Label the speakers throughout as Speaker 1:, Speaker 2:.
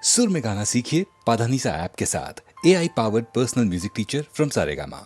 Speaker 1: सुर में गाना सीखिए पाधानीसा ऐप के साथ। AI powered personal music teacher from Saregama.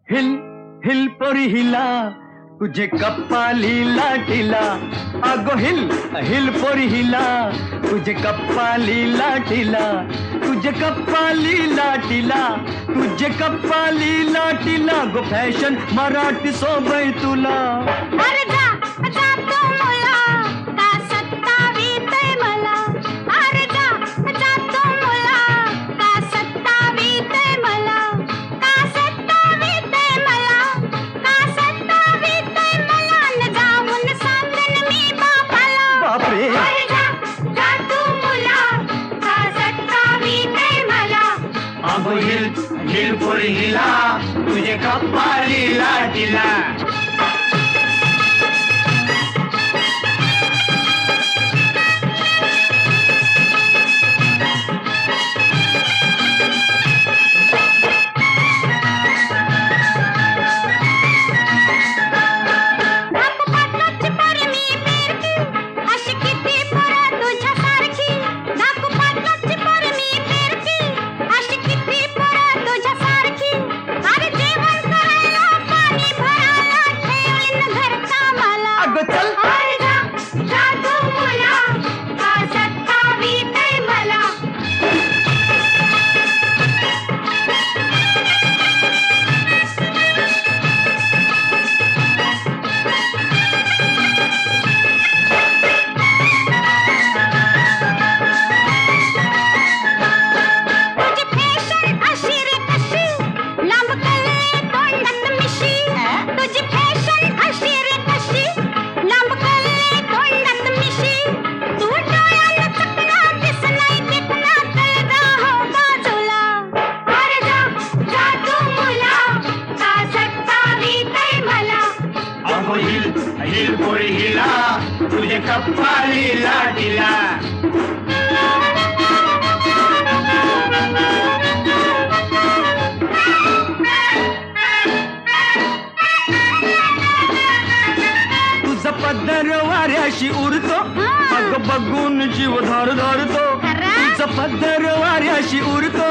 Speaker 2: Hill पोरी हिला तुझे कप्पाली लाटीला अगो हिल पोरी हिला तुझे कप्पाली लाटीला तुझे कप्पाली लाटीला तुझे कप्पाली लाटीला गो फॅशन मराठी सोबय तुला
Speaker 3: अरे जा जा तो मुला का सत्तावीतय मला अरे जा जा तो मुला का सत्तावीतय मला का सत्तावीतय मला का सत्तावीतय मला न जाऊन सांगन मी बापाला
Speaker 2: बापरे
Speaker 3: अरे जा जा तो मुला का सत्तावीतय मला
Speaker 2: अगो हिल पोरी हिला तुझे कप्पाली लाटीला हिल पोरी हिला तुझे कप्पाली लाटीला तुझा पदर वाऱ्याशी उरतो अग बघून जीव धर धरतो तुझा पदर वाऱ्याशी उरतो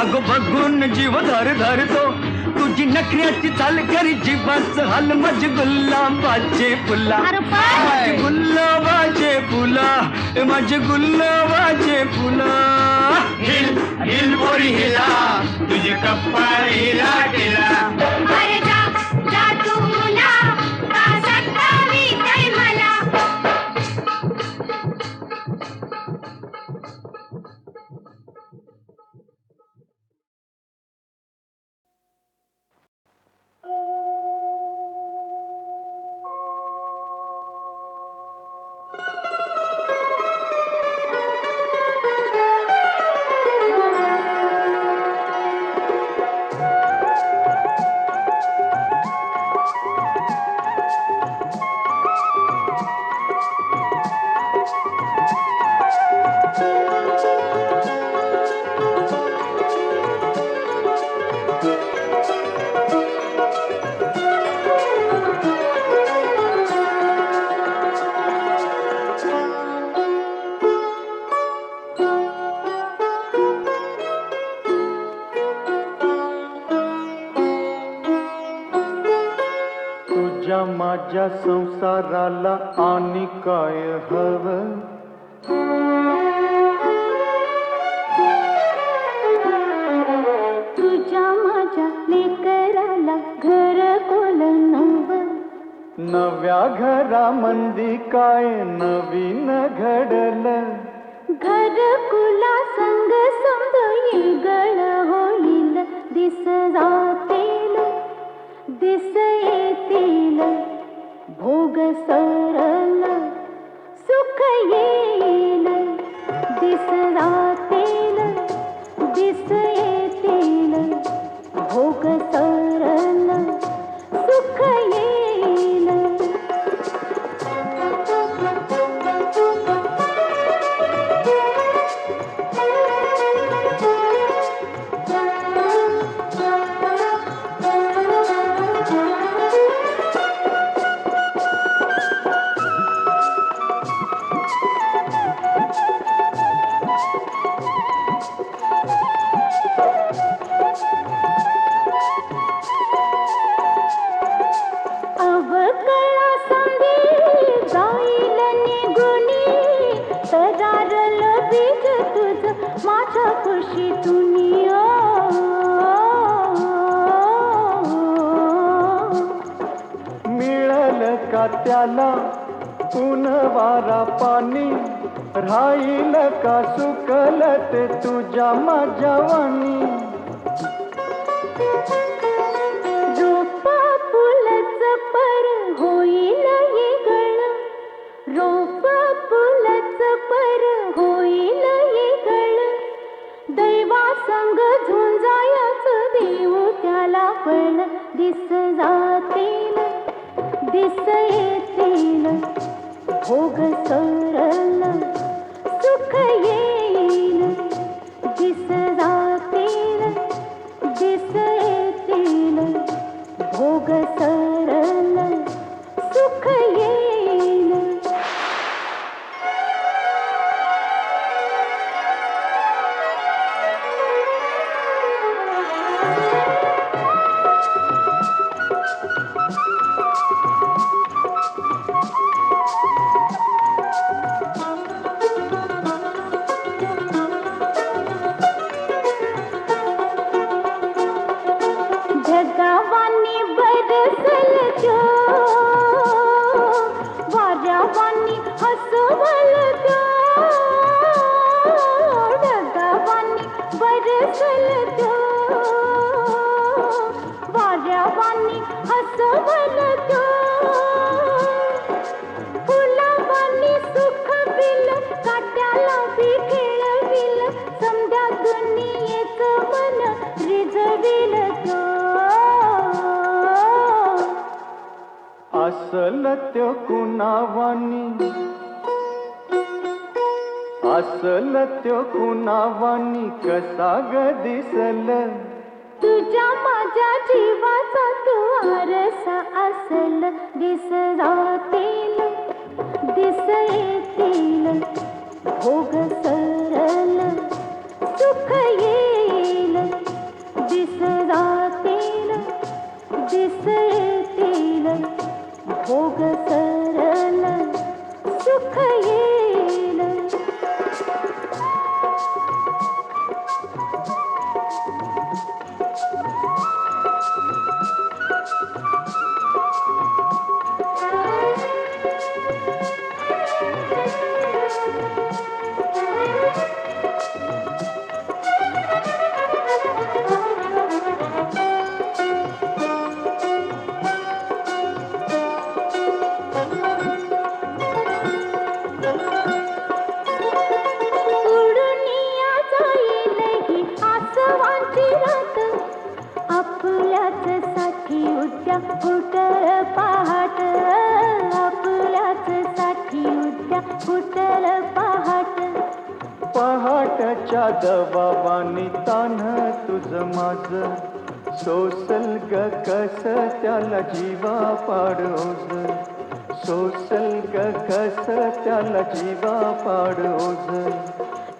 Speaker 2: अग बघून जीव धर धरतो तुझी नखऱ्याची चाल करी जीवाच हल मज गुलाबाचे फुला माझे गुलाबाचे फुला माझे गुलाबाचे फुला हिल पोरी हिला तुझे कप्पाली लाटीला
Speaker 3: अरे जा जा तू मुला का सत्तावीतय मला
Speaker 2: माझ्या संसाराला आणि काय हवं
Speaker 3: तुझ्या माझ्या लेकराला घर कोल नव
Speaker 2: नव्या घरामंदी काय नवीन घडलं
Speaker 3: घर कुला संग समज येगळ होईल दिस जातील दिस येतील भोग सरल सुख येईल दिस रातील दिस येतील भोग सरल सुख येईल अवकळा संधी जाईल निगुणी तरारल बीज तुझ माझ्या कुशीतून
Speaker 2: मिळल का त्याला ऊन वारा पाणी राहील का सुकल ते तुझ्या माझ्या वाणी
Speaker 3: रोप फुलच पर होईल येगळ रोप फुलच पर होईल येगळ दैवा संग झुंजायच देऊ त्याला फळ दिस जातील दिस येतील भोग सरल सुख येईल दिस जातील दिस येतील भोग सरल सुख येईल ढगावानी बरसल जो वाऱ्यावानी हसवल जो ढगावानी बरसल जो वाऱ्यावानी हसवल जो फुलावानी सुख बिल काट्याला बी खेळविल समध्या दुनियेच मन रिजविल तो
Speaker 2: असल त्यो कुणावानी असल त्यो कुणावानी कसा ग दिसल
Speaker 3: तुझ्या माझ्या जीवाचा तू आरसा असल दिस जातील दिस येतील भोग सरल सुख येईल दिस जातील दिस येतील भोग सरल सुख येईल उडुनिया जाईल ही आसवांची रात आपल्याच साठी उद्या फुटल पहाट आपल्याच साठी उद्या फुटल पहाट
Speaker 2: पहाटच्या दबावानी तान तुझ माझ सोसल ग कस त्याला जीवा पाडोज सोसल ग कस त्याला जीवा पाडोज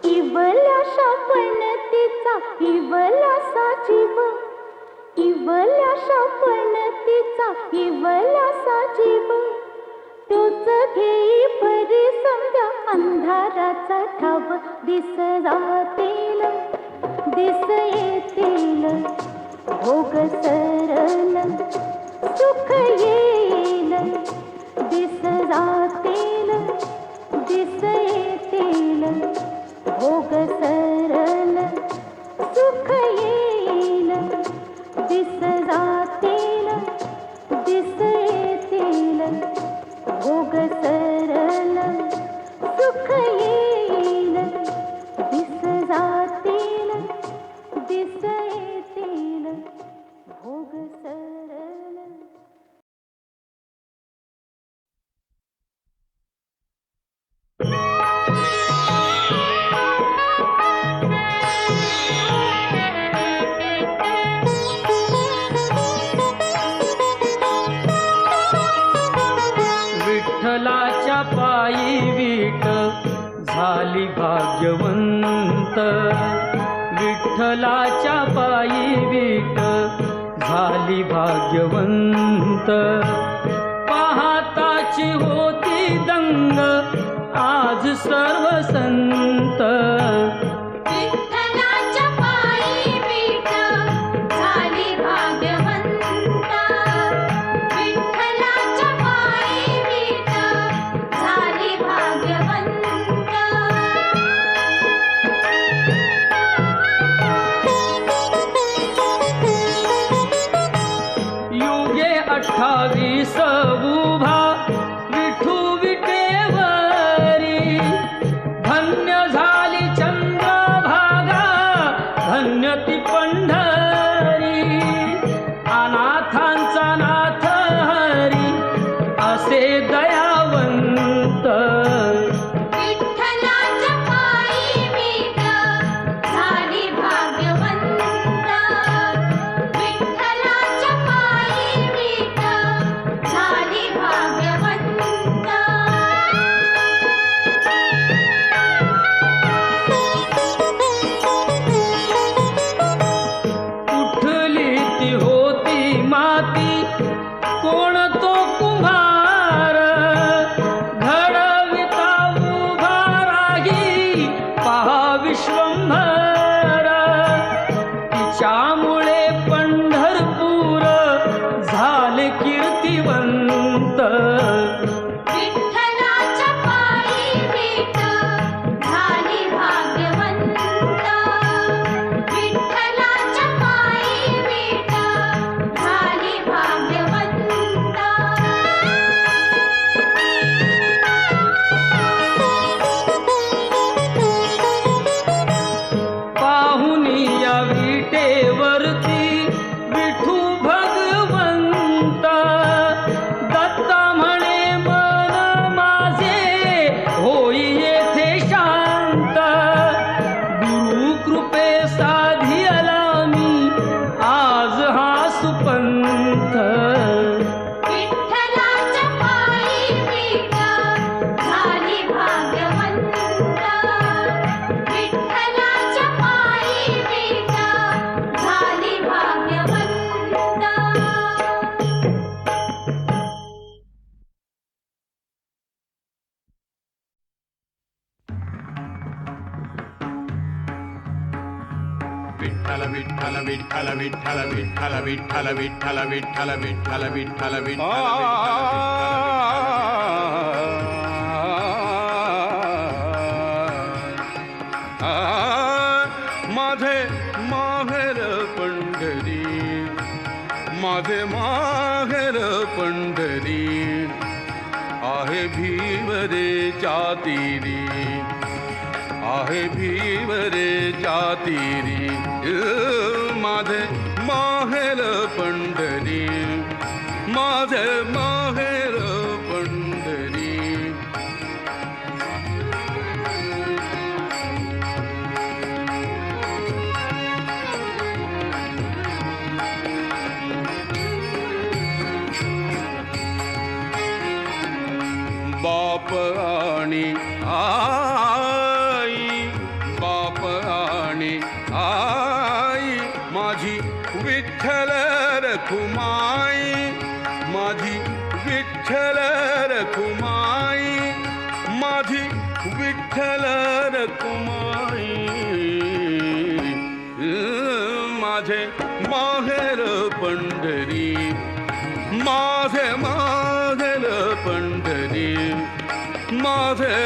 Speaker 3: इवल्याशा पणतीचा इवल्यासा जीव इवल्याशा पणतीचा इवल्यासा जीव तोच घेई परी समजा अंधाराचा ठाव दिस जातील दिस येतील भोग सरल सुख येईल दिस जातील दिस येतील भोग सरल सुख येईल दिस जातील दिस येतील
Speaker 4: विठ्ठलाच्या पायी वीट झाली भाग्यवंत, विठ्ठलाच्या पायी वीट झाली भाग्यवंत. पाहताची होती दंग आज सर्व संत,
Speaker 3: विठ्ठलाच्या पायी वीट झाली भाग्यवंत, विठ्ठलाच्या पायी वीट झाली भाग्यवंत.
Speaker 4: युगे 28 उभा विठू विटेवरी, धन्य झाली चंद्रभागा धन्य ती पंढरी. अनाथांचा नाथ हरी असे दयावंत,
Speaker 3: विठ्ठलाच्या पायी वीट झाली भाग्यवंत, विठ्ठलाच्या पायी वीट झाली भाग्यवंत.
Speaker 4: उठली ती होती माती कोण तो कुंभार, घडविता उभा राही पहा विश्वंभर. तिच्यामुळे पंढरपूर झाले कीर्तिवंत,
Speaker 3: विठ्ठलाच्या पायी वीट झाली भाग्यवंत, विठ्ठलाच्या पायी वीट झाली भाग्यवंत.
Speaker 4: पाहुनी या विटेवरती विठू भगवंत. दत्ता म्हणे मन माझे होई येथे शांत, गुरु कृपे साधियला मी आज हा सुपंथ.
Speaker 3: विठ्ठलाच्या पायी वीट झाली भाग्यवंत, विठ्ठलाच्या पायी वीट झाली भाग्यवंत.
Speaker 5: विठ्ठल विठ्ठल विठ्ठल विठ्ठल विठ्ठल विठ्ठल विठ्ठल विठ्ठल विठ्ठल विठ्ठल विठ्ठल माझे माहेर पंढरी, माझे माहेर पंढरी आहे भीवरे चातिरी, आहे भीवरे चातिरी. माझे माहेर पंढरी, माझे माहेर पंढरी. बाप आणि आई, बाप आणि आई माझी विठ्ठल रखुमाई, माझी विठ्ठल रखुमाई, माझी विठ्ठल रखुमाई. माझे माहेर पंढरी, माझे माहेर पंढरी, माझे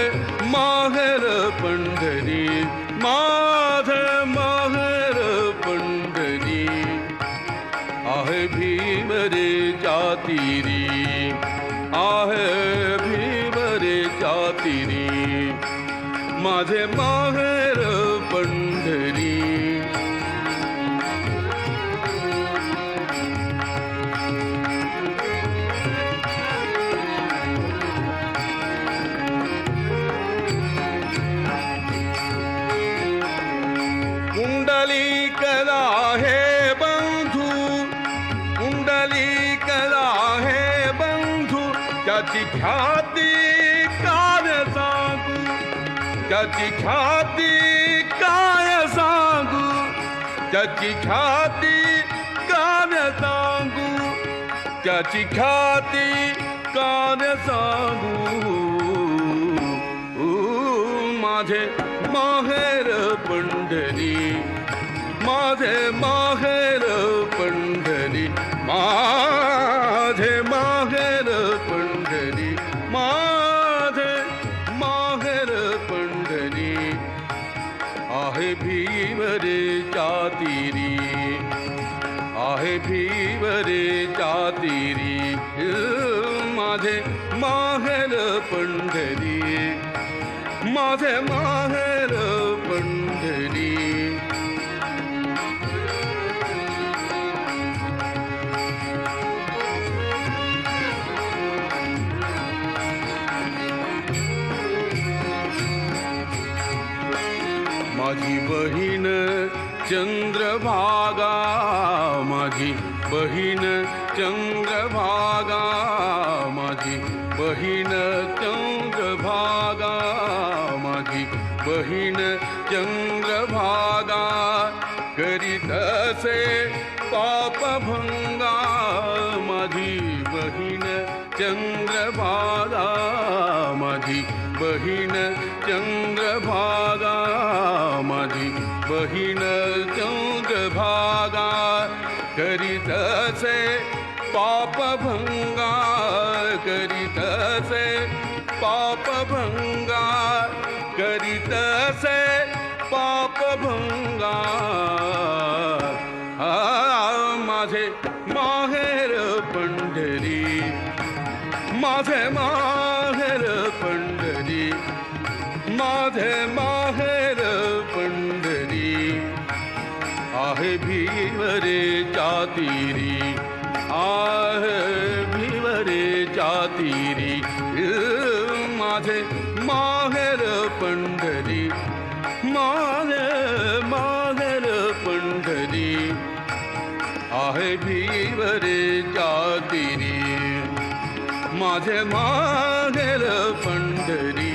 Speaker 5: माहेर पंढरी, माझे माहेर पंढरी. आहे भीमरे चातिरी, आहे भीमरे चातिरी. माझे माहेर पंढरी. त्याची ख्याती काय सांगू, त्याची ख्याती काय सांगू, त्याची ख्याती काय सांगू, त्याची ख्याती काय सांगू. माझे माहेर पंढरी, माझे माहेर पंढरी, माझे माहेर पंढरी, माझे माहेर पंढरी. आहे भीवरेच्या तीरी, आहे भीवरेच्या तीरी. माझे माहेर पंढरी, माझे माहेर पंढरी. माझी बहीण चंद्रभागा, माझी बहीण चंद्रभागा, माझी बहीण चंद्रभागा, माझी बहीण चंद्रभागा. करीत असे पापभंगा, माझी बहीण चंद्रभागा, माझी बहीण चंद्रभागा, माझी बहीण चंद्रभागा. करीत असे पापभंगा, करीत असे पापभंगा, करीत असे पापभंगा. माझे माहेर पंढरी, माझे माहेर पंढरी, माझे माहेर पंढरी. आहे भीवरेच्या तीरी, आहे भीवरेच्या तीरी. माझे माहेर पंढरी, माझे माहेर पंढरी. आहे भीवरेच्या तीरी, माझे माहेर पंढरी.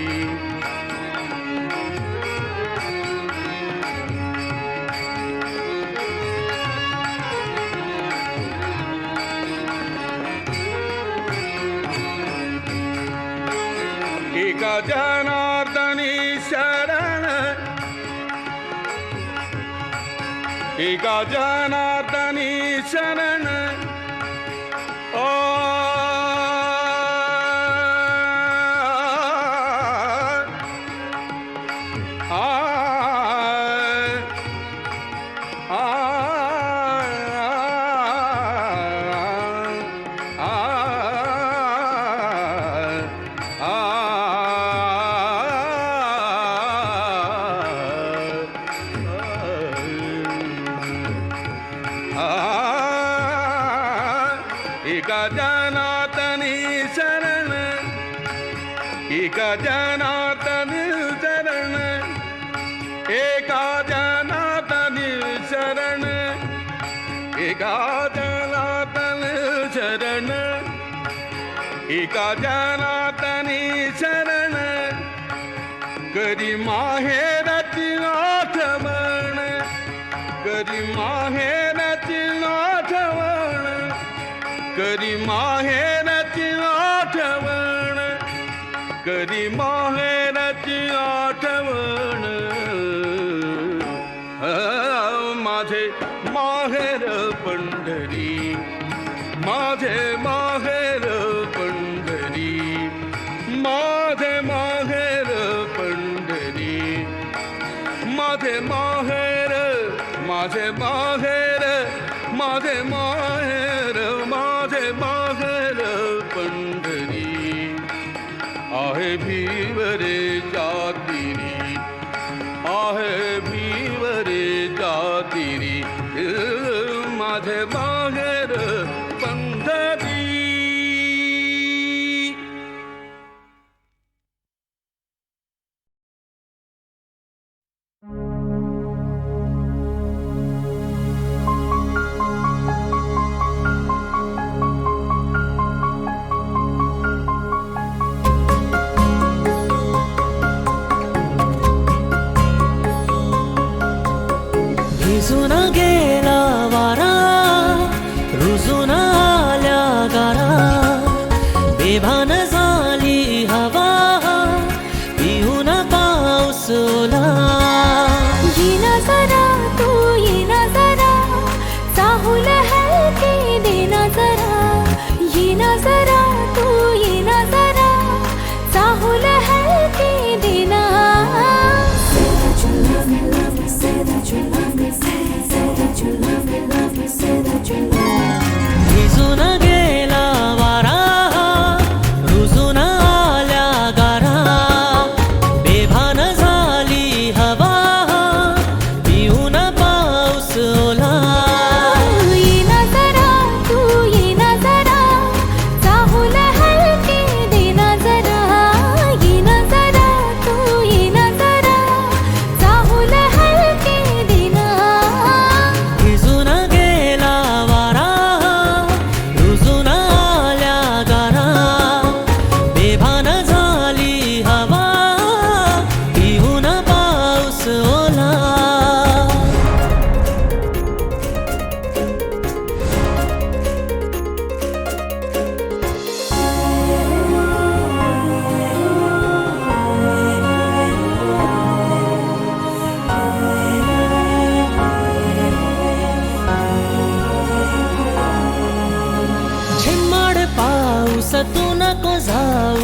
Speaker 5: एका जनार्दनी शरण, एका जनार्दनी शरण. एका जनार्दनी शरण, एका जनार्दनी शरण, एका जनार्दनी शरण, एका जनार्दनी शरण, एका जनार्दनी शरण. कधी माहेरची आठवण, कधी माहेरची आठवण, कधी माहेरची आठवण, कधी माहेरची आठवण. माझे माहेर पंढरी, माझे माहेर पंढरी, माझे माहेर पंढरी. माझे माहेर, माझे माहेर, माझे माहेर, माझे माहेर पंढरी. आहे भीवरेच्या तीरी, आहे भीवरेच्या तीरी. माझे माहेर पंढरी.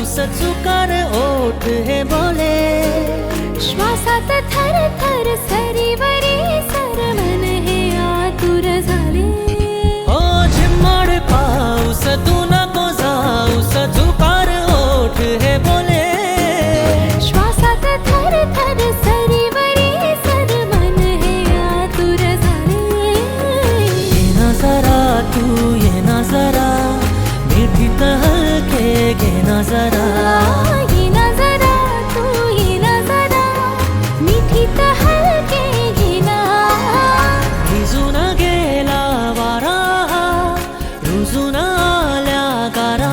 Speaker 6: पाऊस चुकार ओठ हे बोले
Speaker 7: श्वासात थर थर सरीवरी सरमन हे आतुर झाले
Speaker 6: हो झिम्मड पाऊस तू नको जाऊस चुकार ओठ हे बोले
Speaker 7: श्वासात थर थर सरीवरी सरमन हे आतुर झाले
Speaker 6: ये ना जरा तू ये ना जरा मिठीत हलके घे ना जरा
Speaker 7: ये ना जरा तू ये ना जरा मिठीत हलके घेना
Speaker 6: भिजून गेला वारा रुजून आल्या गारा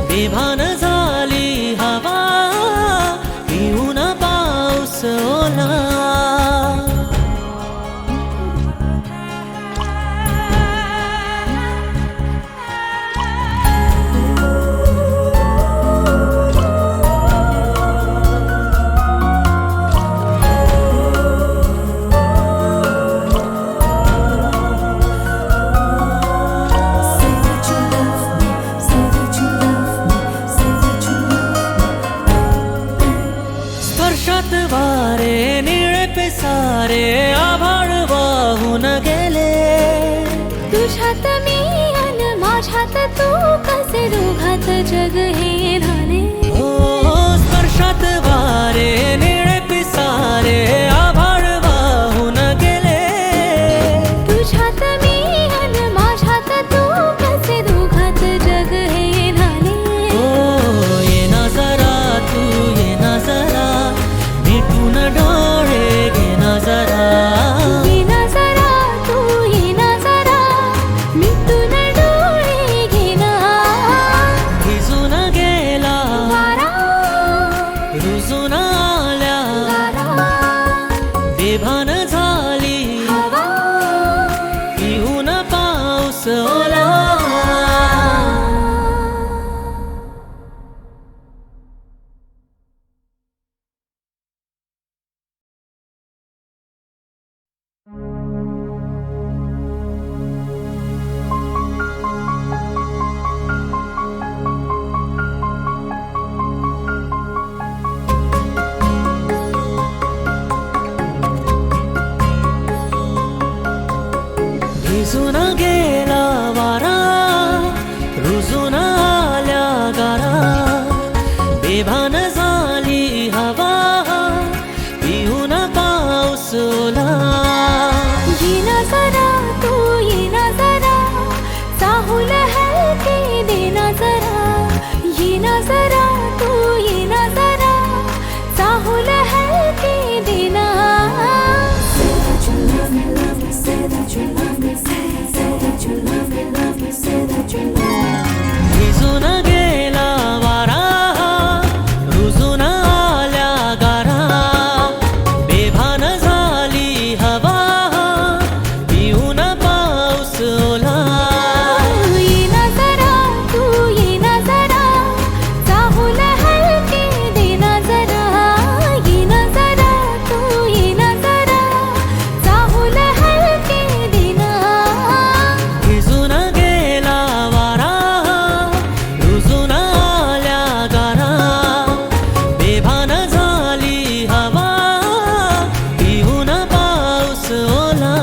Speaker 6: बेभान झाली हवा पिऊन पाऊस ओला स्पर्शात वारे निळे पिसारे आभाळ वाहून गेले
Speaker 7: तुझ्यात मी अन माझ्यात तू कसे दोघात जग हे झाले
Speaker 6: हो स्पर्शात वारे निळे पिसारे आभाळ वाहून गेले
Speaker 7: तुझ्यात मी अन माझ्यात तू कसे दोघात जग हे झाले
Speaker 6: हो ये ना जरा तू ये ना जरा मिटून डोळे घे ना जरा
Speaker 7: ये ना जरा तू ये ना जरा मिटून डोळे घेना
Speaker 6: भिजून गेला
Speaker 7: वारा
Speaker 6: रुजून आल्या
Speaker 7: गारा
Speaker 6: बेभान झाली
Speaker 7: हवा
Speaker 6: पिऊन पाऊस ओला भिजून गेला वारा रुजून आल्या गारा बेभान झाली हवा पिऊन पाऊस ओला
Speaker 7: ये ना जरा तू ये ना जरा चाहूल हलके देना जरा ये ना जरा तू ये ना जरा चाहूल हलके देना
Speaker 6: भिजून गेला वारा रुजून आल्या गारा बेभान झाली हवा पिऊन पाऊस ओला
Speaker 7: ये ना जरा तू ये ना जरा चाहूल हलके देना जरा ये ना जरा तू ये ना जरा चाहूल हलके देना
Speaker 6: भिजून गेला वारा रुजून आल्या गारा बेभान झाली हवा पिऊन पाऊस ओला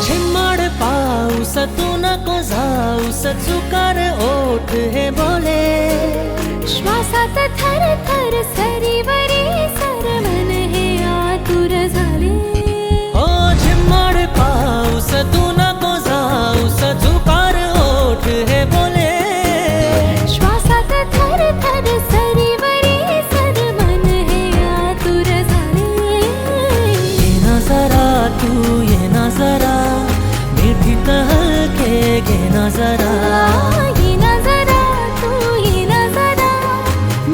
Speaker 6: झिम्मड पाऊस तू नको जाऊस चुकार ओठ हे बोले
Speaker 7: श्वासात थर थर सरीवरी सरमन हे आतुर झाले
Speaker 6: हो झिम्मड पाऊस तू नको जाऊस चुकार ओठ हे बोले
Speaker 7: श्वासात थर थर सरीवरी सरमन हे आतुर झाले
Speaker 6: ये ना जरा तू ये ना जरा मिठीत हलके घे ना जरा
Speaker 7: ये ना जरा तू ये ना जरा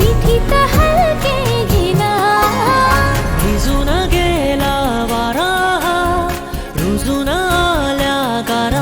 Speaker 7: मिठीत हलके घेना
Speaker 6: भिजून गेला वारा रुजून आल्या गारा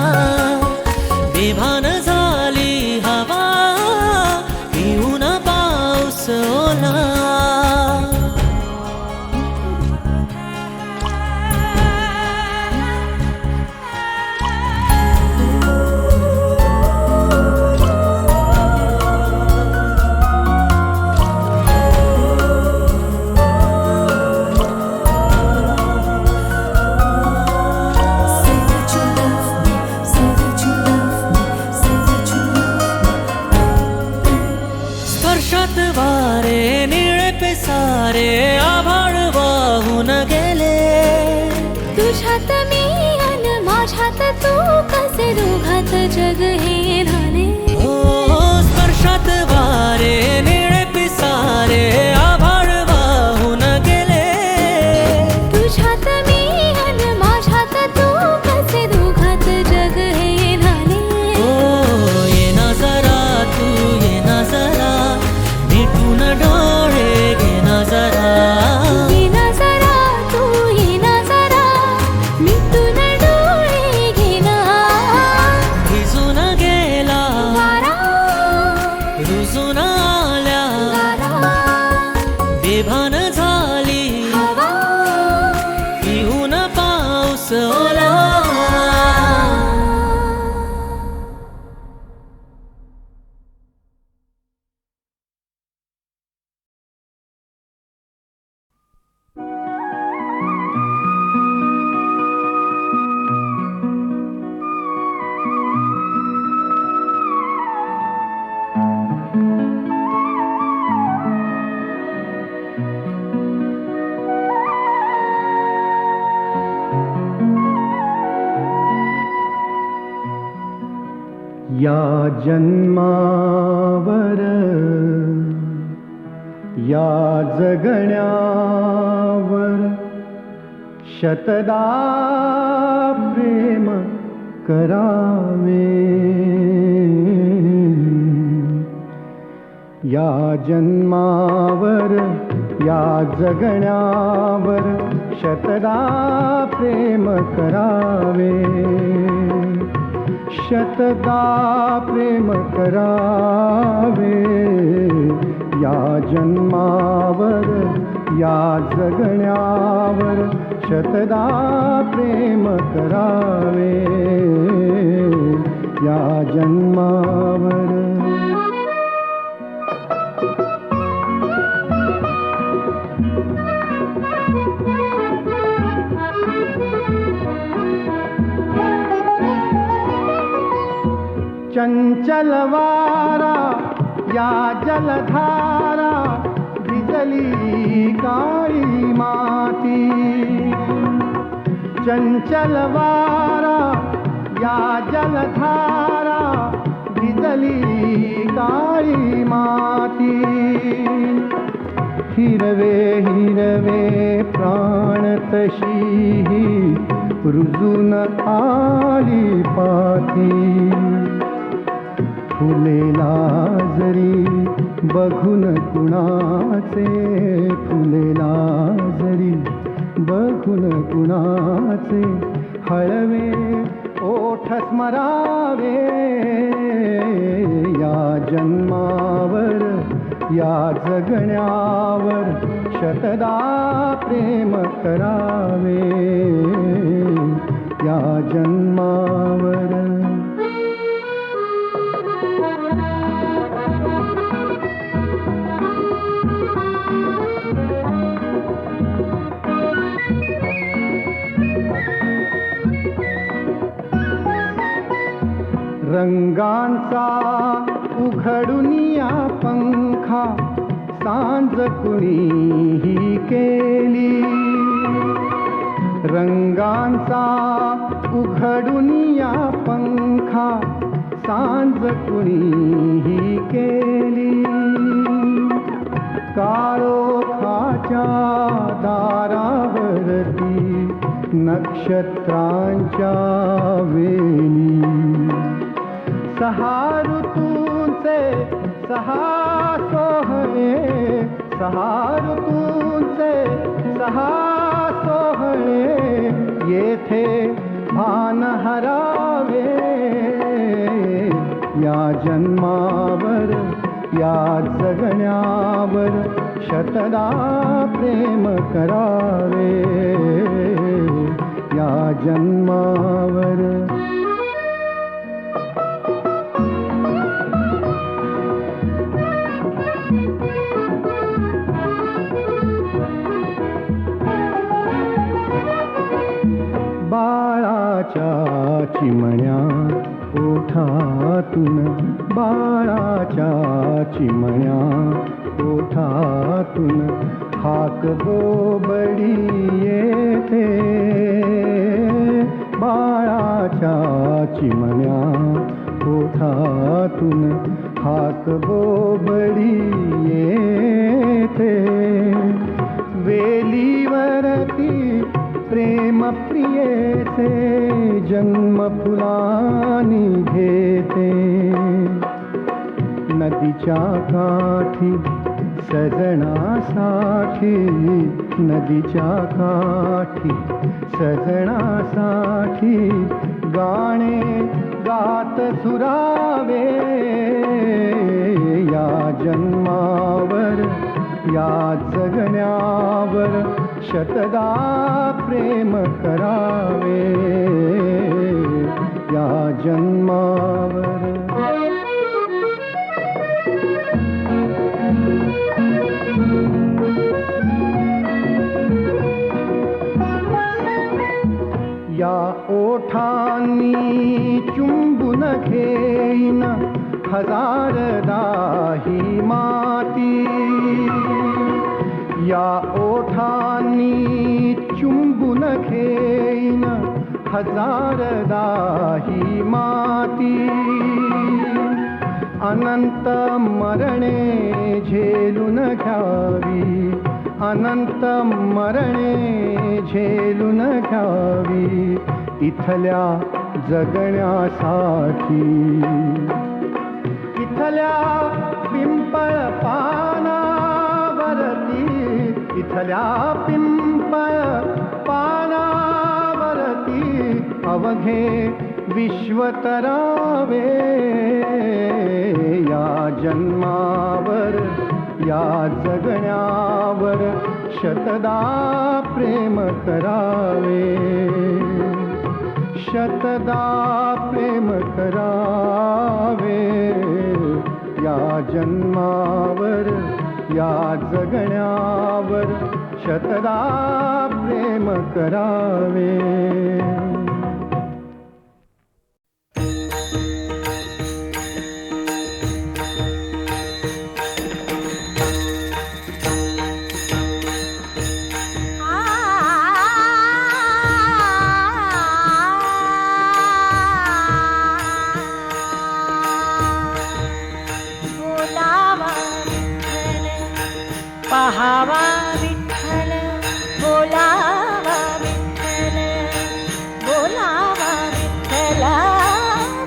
Speaker 6: वारे आभाळ वाहून गेले.
Speaker 7: तुझ्यात मी अन माझ्यात तू कसे दोघात जग हे झाले.
Speaker 6: ओ स्पर्शात वारे निळे पिसारे आभाळ वाहून गेले.
Speaker 7: तुझ्यात मी अन माझ्यात तू कसे दोघात जग हे झाले.
Speaker 6: ओ ये ना जरा तू ये ना जरा मिटून डोळे घे ना जरा.
Speaker 7: ये ना जरा तू ये ना जरा मिटून डोळे घे ना.
Speaker 6: भिजून गेला
Speaker 7: वारा
Speaker 6: रुजून आल्या
Speaker 7: वारा
Speaker 6: बेभान झाली
Speaker 7: हवा
Speaker 6: पिऊन पाऊस ओला.
Speaker 2: या जन्मावर या जगण्यावर शतदा प्रेम करावे. या जन्मावर या जगण्यावर शतदा प्रेम करावे. शतदा प्रेम करावे. या जन्मावर या जगण्यावर शतदा प्रेम करावे. या जन्मावर चंचल वारा या जलधारा भिजली काळी माती. चंचल वारा या जलधारा भिजली काळी माती. हिरवे हिरवे प्राण तशी रुजून आली पाती. फुलेला जरी बघून कुणाचे फुलेला जरी बघून कुणाचे हळवे ओठ स्मरावे. या जन्मावर या जगण्यावर शतदा प्रेम करावे. या जन्मावर रंगांचा उघडुनिया पंखा सांज कुणीही केली. रंगांचा उघडुनिया पंखा सांज कुणीही केली. काळोखाच्या दारावरती नक्षत्रांच्या वेली. सहा ऋतूंचे सहा सोहळे सहा ऋतूंचे सहा सोहळे येथे भान हरावे. या जन्मावर या जगण्यावर शतदा प्रेम करावे. या जन्मावर बाळाच्या चिमण्या ओठ ओठातून बाळाच्या चिमण्या ओठातून हाक बोबडी येते बाळाच्या चिमण्या ओठातून हाक बोबडी येते वेलीवरती प्रेम प्रियेचे जन्म फुलानी घेते नदीच्या काठी सजनासाठी नदीच्या काठी सजनासाठी गाणे गात सुरावे या जन्मावर या जगण्यावर शतदा प्रेम करावे या जन्मावर या ओठांनी चुंबुन घेईन हजारदा ही माती या ओठांनी चुंबुन घेईन हजारदा ही माती अनंत मरणे झेलून घ्यावी अनंत मरणे झेलून घ्यावी इथल्या जगण्यासाठी इथल्या पिंपळ पानावरती इथल्या पिंपळ पानावरती अवघे विश्व तरावे या जन्मावर या जगण्यावर शतदा प्रेम करावे शतदा प्रेम करावे या जन्मावर या जगण्यावर शतदा प्रेम करावे
Speaker 7: पहावा विठ्ठल बोलावा विठ्ठल बोलावा विठ्ठल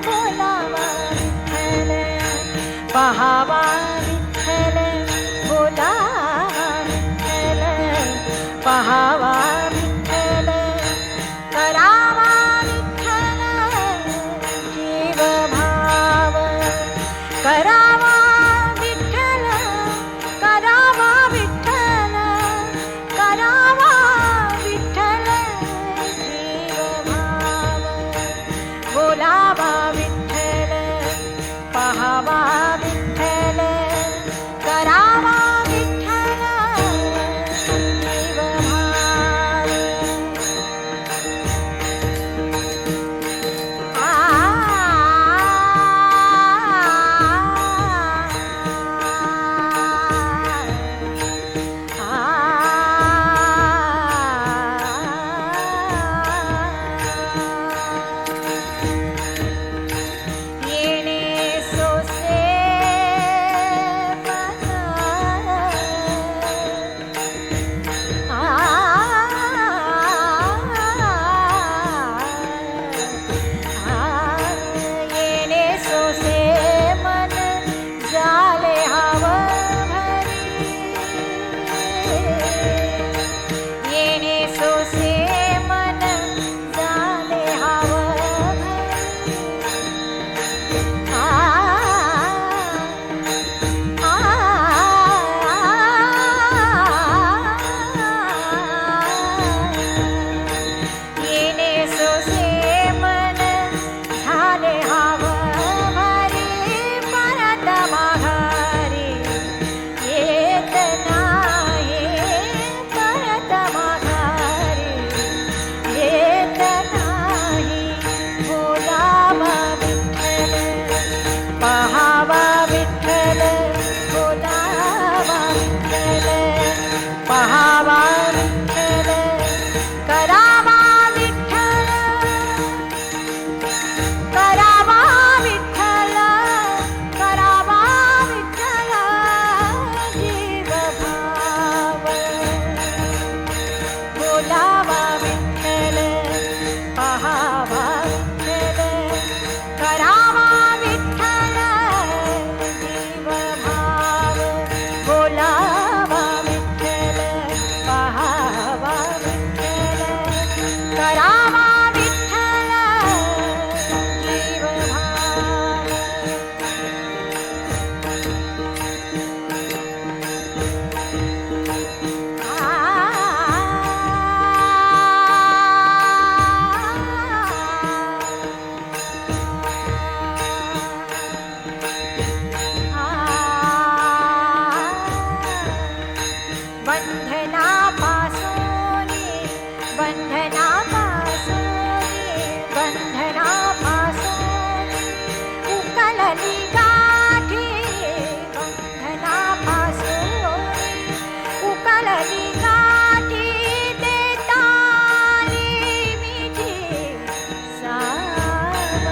Speaker 7: बोलावा विठ्ठल पहावा विठ्ठल बोलावा विठ्ठल पहावा विठ्ठल करावा विठ्ठल जीव भाव करावा करावा विठ्ठल जीव भाव बोलावा विठ्ठल पहावा विठ्ठल करावा विठ्ठल जीव भाव बंधनापासूनी उकलली गाठी बंधनापासूनी उकलली गाठी देताली मिठी सावकाश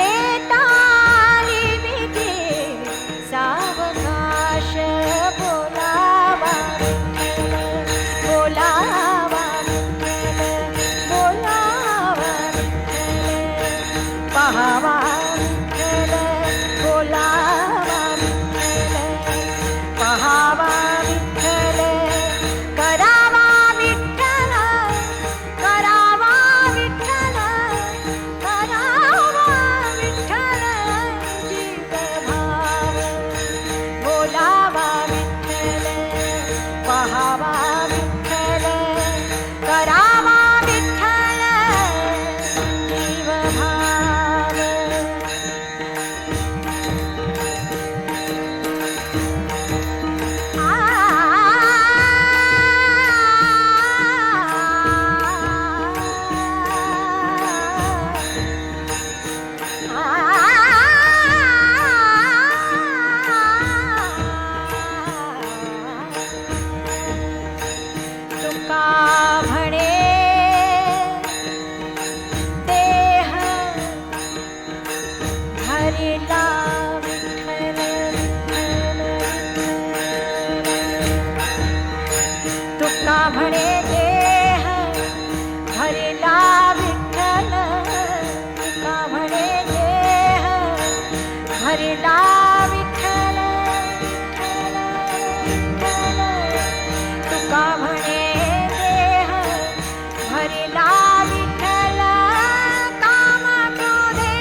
Speaker 7: देताली मिठी सावकाश बोलावा विठ्ठल बोलावा विठ्ठल बोलावा विठ्ठल पहावा विठ्ठल बोलावा विठ्ठल पहावा विठ्ठल करावा विठ्ठल करावा विठ्ठल करावा विठ्ठल जीव भाव बोलावा विठ्ठल पहावा विठ्ठल करावा विठ्ठल जीव भाव तुका म्हणे देह हरिला विठ्ठल विठ्ठल तुका म्हणे देह हरिला विठ्ठल तुका म्हणे देह हरिला विठ्ठल विठ्ठल विठ्ठल तुका म्हणे देह भरिला विठ्ठल काम क्रोधे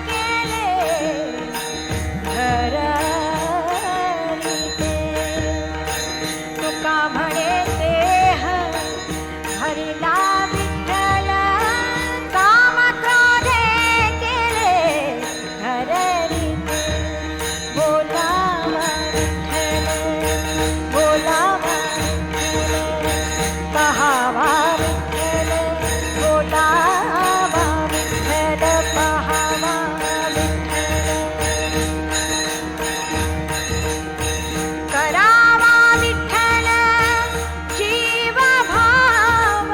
Speaker 7: केले घररिते तुका म्हणे देह भरिला विठ्ठल काम क्रोधे केले घररिते बोलावा विठ्ठल बोलावा पहावा विठ्ठल बोलावा विठ्ठल पहावा विठ्ठल करावा विठ्ठल जीव भाव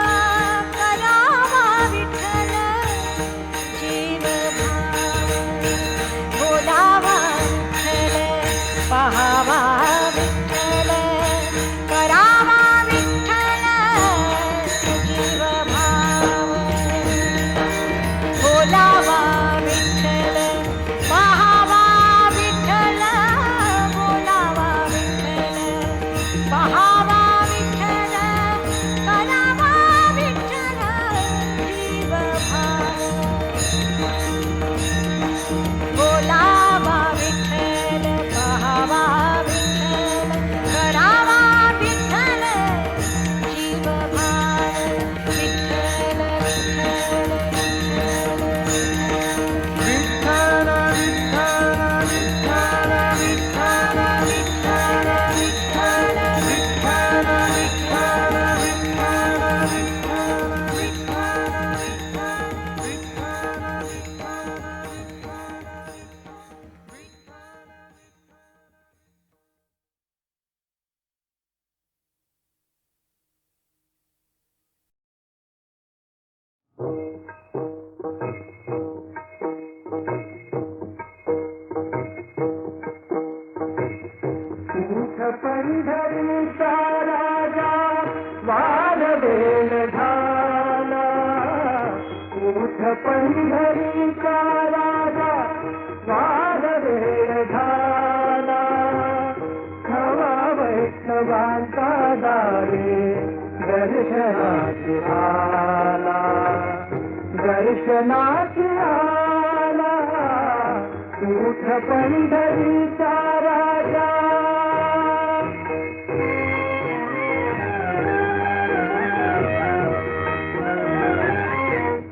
Speaker 7: करावा विठ्ठल जीव भाव बोलावा विठ्ठल पहावा विठ्ठल करावा विठ्ठल जीव भाव बोलावा विठ्ठल पहावा विठ्ठल बोलावा विठ्ठल पहावा विठ्ठल करावा विठ्ठल जीव भाव बोलावा विठ्ठल पहावा विठ्ठल करावा विठ्ठल जीव भाव विठ्ठल विठ्ठल
Speaker 2: पंढरीचा राजा वारवेल झाला पंढरीचा राजा वादवेळ झाला खवा वैष्णवांचा दारे दर्शनाची आला दर्शनाची आला उठ पंढरीचा राजा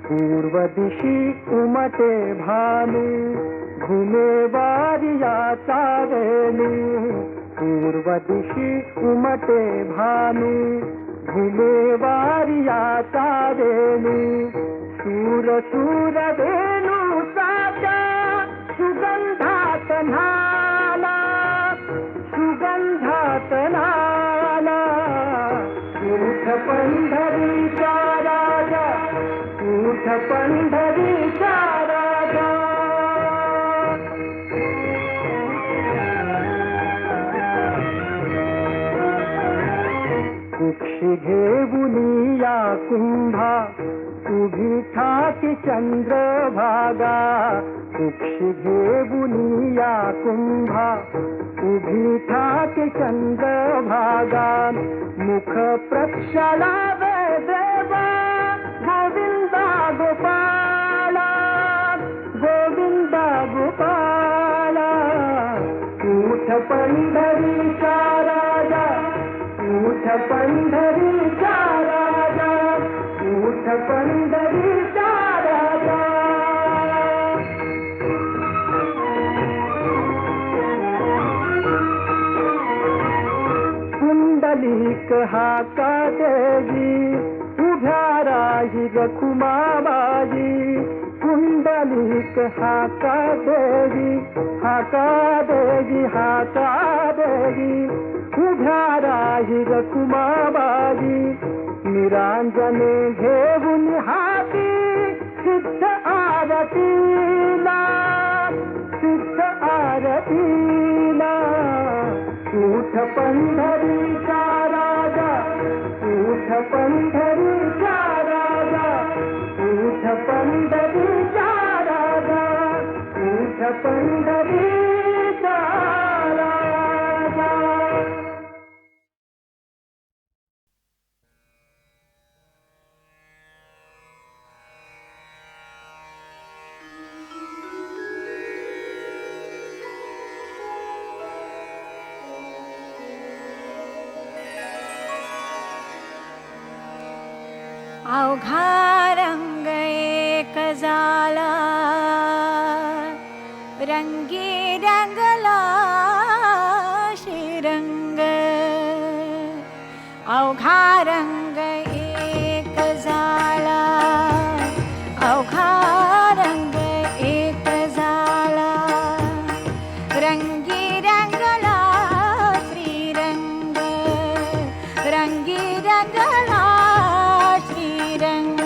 Speaker 2: पूर्व दिशी उमटे भानू घुमे वारियाचा वेणू पूर्व दिशी उमटे भानू घुमे वारियाचा वेणू सूर सूर वेणू साचा सुगंधात नाला सुगंधात नाला उठ पंढरीचा राजा उठ पंढरीचा राजा कुक्षी घेऊनी या कुंभा उभी ठाकी चंद्रभागा कुक्षी घेऊनी या कुंभा उभी ठाकी चंद्रभागा मुख प्रक्षाला देवा गोविंदा गोपाला गोविंदा गोपाला उठ पंढरीचा राजा उठ पंढरीचा राजा उठ पंढरीचा राजा कुंडलिक हाका देवी उभ्या राही रखुमाबाई कुंडलिक हाका देवी हाका देवी हाका देवी उभ्या राही रखुमाबाई निरांजने घेऊन हाती सिद्ध आरतीला सिद्ध आरतीला उठ पंढरीचा राजा उठ पंढरीचा राजा उठ पंढरीचा राजा उठ पंढरीचा राजा
Speaker 7: अवघा रंग एक झाला रंगी रंगला श्रीरंग अवघा रंग एक झाला अवघा रंग एक झाला रंगी रंगला श्रीरंग रंगी रंगला श्रीरंग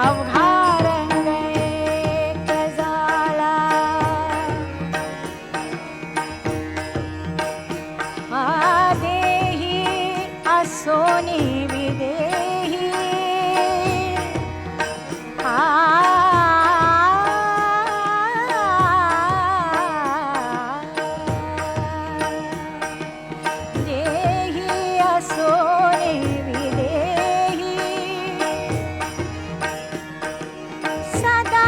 Speaker 7: अवघा रंग एक झाला. देही असोनी विदेही देही असोनी विदेही सदा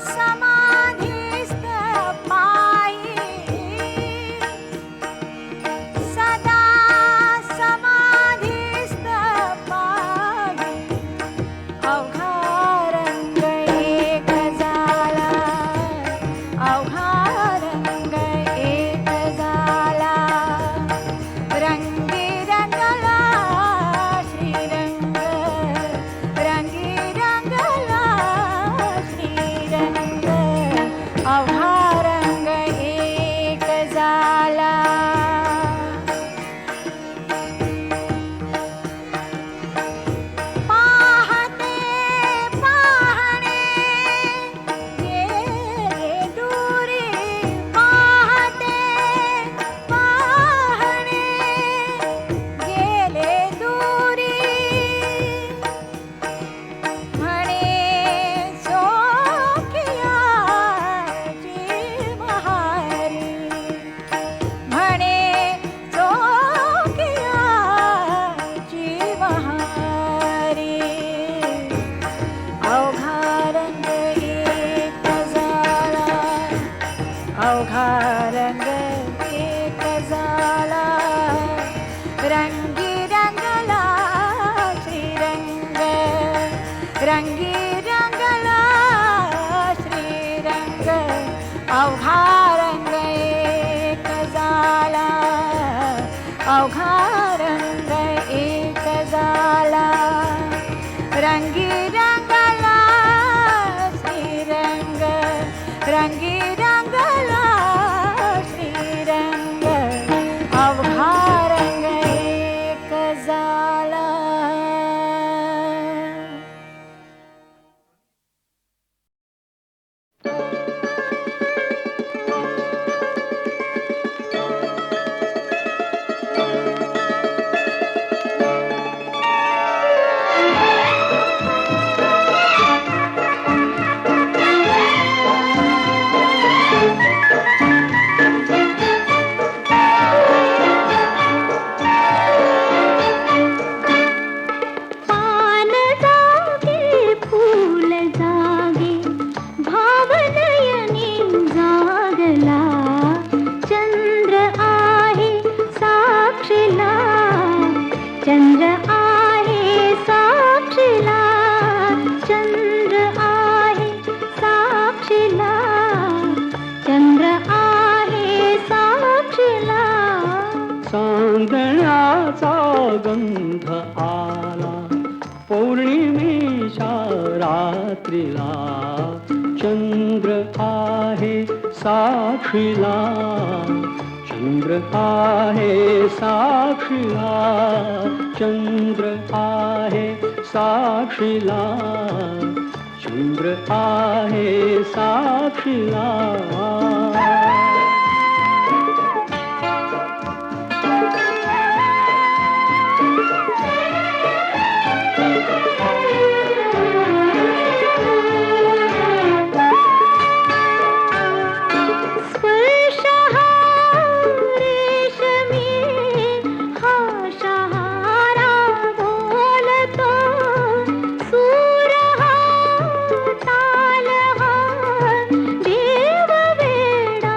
Speaker 7: समाधिस्थ पायी सदा समाधिस्थ पायी अवघा रंग एक झाला. अवघा रंग एक झाला. रंगी रंगला श्रीरंग रंगी रंगला श्रीरंग अवघा रंग एक झाला. पाहते पाहणे गेले दूरी पाहते पाहणे गेले दूरी म्हणे सोखियाची बहारी म्हणे सोखियाची बहारी अवघा रंग एक झाला. अवघा रंग एक झाला. रंगी रंगला श्रीरंग रंगी रंगला श्रीरंग अवघा रंग एक झाला. अवघा रंग एक झाला. रंगी रंगला श्रीरंग रंगी रंगला श्रीरंग अवघा रंग एक झाला. पान जागे फूल जागे भावनयनी जागला. चंद्र आहे साक्षीला चंद्र आहे साक्षीला चंद्र आहे साक्षीला चंद्र आहे साक्षीला.
Speaker 4: चांदण्याचा गंध आला पौर्णिमेच्या रात्रीला. चंद्र आहे साक्षीला चंद्र आहे साक्षीला चंद्र आहे साक्षीला चंद्र आहे साक्षीला.
Speaker 7: स्पर्श हा रेशमी हा शहारा बोलतो. सूर हा ताल हा देव वेडा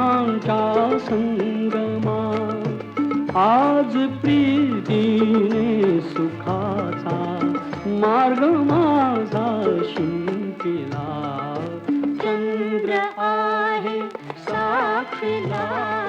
Speaker 4: रसांच्या संगमा आज प्रीतीने सुखाचा मार्ग माझा शिंपिला चंद्र आहे साक्षीला